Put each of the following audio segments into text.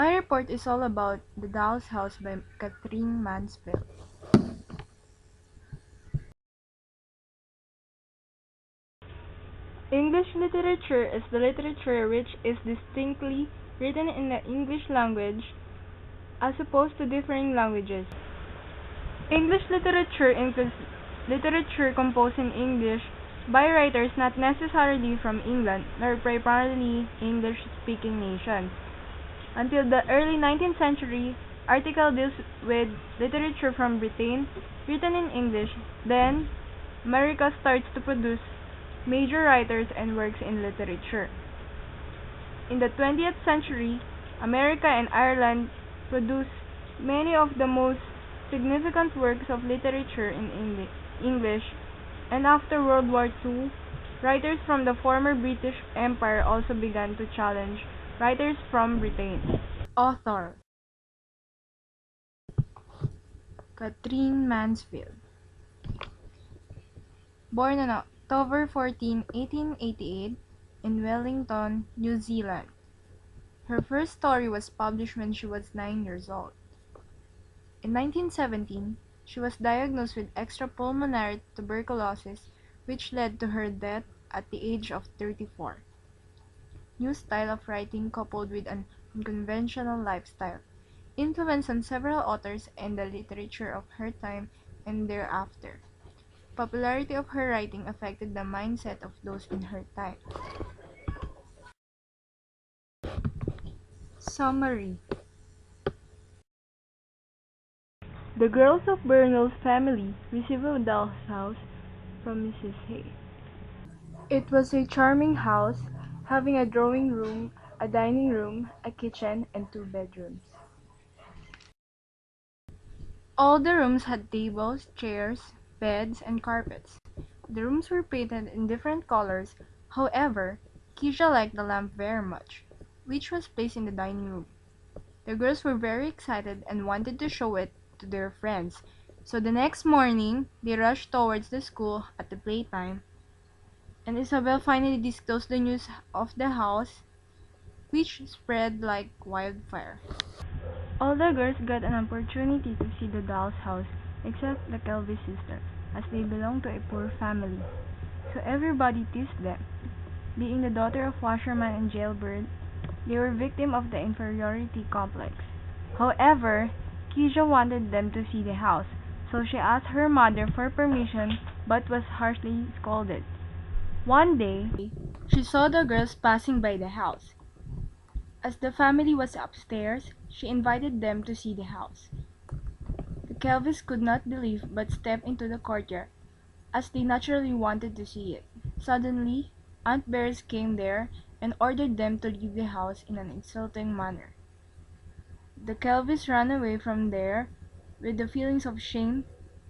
My report is all about The Doll's House by Catherine Mansfield. English literature is the literature which is distinctly written in the English language as opposed to differing languages. English literature includes literature composed in English by writers not necessarily from England nor primarily English-speaking nations. Until the early 19th century, article deals with literature from Britain written in English. Then, America starts to produce major writers and works in literature. In the 20th century, America and Ireland produced many of the most significant works of literature in English, and after World War II, writers from the former British Empire also began to challenge writers from Britain. Author Catherine Mansfield. Born on October 14, 1888 in Wellington, New Zealand. Her first story was published when she was 9 years old. In 1917, she was diagnosed with extrapulmonary tuberculosis, which led to her death at the age of 34. New style of writing coupled with an unconventional lifestyle influenced on several authors and the literature of her time and thereafter. Popularity of her writing affected the mindset of those in her time. Summary. The girls of Burnell's family received a doll's house from Mrs. Hay. It was a charming house, having a drawing room, a dining room, a kitchen, and 2 bedrooms. All the rooms had tables, chairs, beds, and carpets. The rooms were painted in different colors. However, Keisha liked the lamp very much, which was placed in the dining room. The girls were very excited and wanted to show it to their friends, so the next morning they rushed towards the school at the playtime, and Isabel finally disclosed the news of the house, which spread like wildfire. All the girls got an opportunity to see the doll's house, except the Kelvy sister, as they belonged to a poor family. So everybody teased them. Being the daughter of washerman and jailbird, they were victim of the inferiority complex. However, Keisha wanted them to see the house, so she asked her mother for permission but was harshly scolded. One day, she saw the girls passing by the house. As the family was upstairs, she invited them to see the house. The Kelvys could not believe but stepped into the courtyard, as they naturally wanted to see it. Suddenly, Aunt Bears came there and ordered them to leave the house in an insulting manner. The Kelvys ran away from there with the feelings of shame,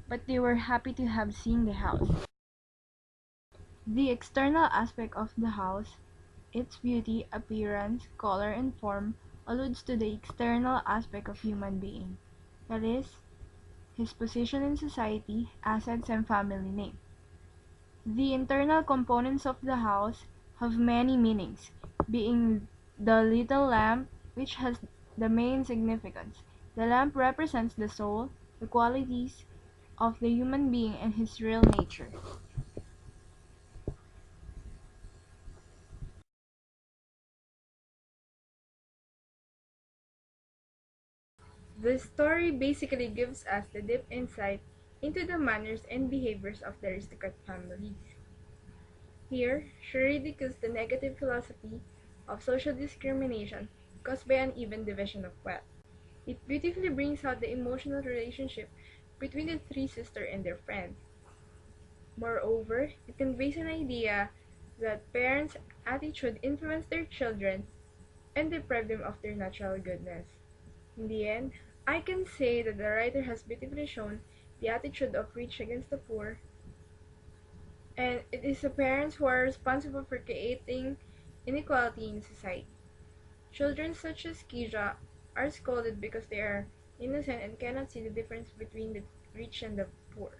but they were happy to have seen the house. The external aspect of the house, its beauty, appearance, color, and form, alludes to the external aspect of human being, that is, his position in society, assets, and family name. The internal components of the house have many meanings, being the little lamp, which has the main significance. The lamp represents the soul, the qualities of the human being and his real nature. The story basically gives us the deep insight into the manners and behaviors of the aristocrat families. Here, she ridicules the negative philosophy of social discrimination caused by uneven division of wealth. It beautifully brings out the emotional relationship between the 3 sisters and their friends. Moreover, it conveys an idea that parents' attitude influence their children and deprive them of their natural goodness. In the end, I can say that the writer has beautifully shown the attitude of rich against the poor, and it is the parents who are responsible for creating inequality in society. Children such as Keisha are scolded because they are innocent and cannot see the difference between the rich and the poor.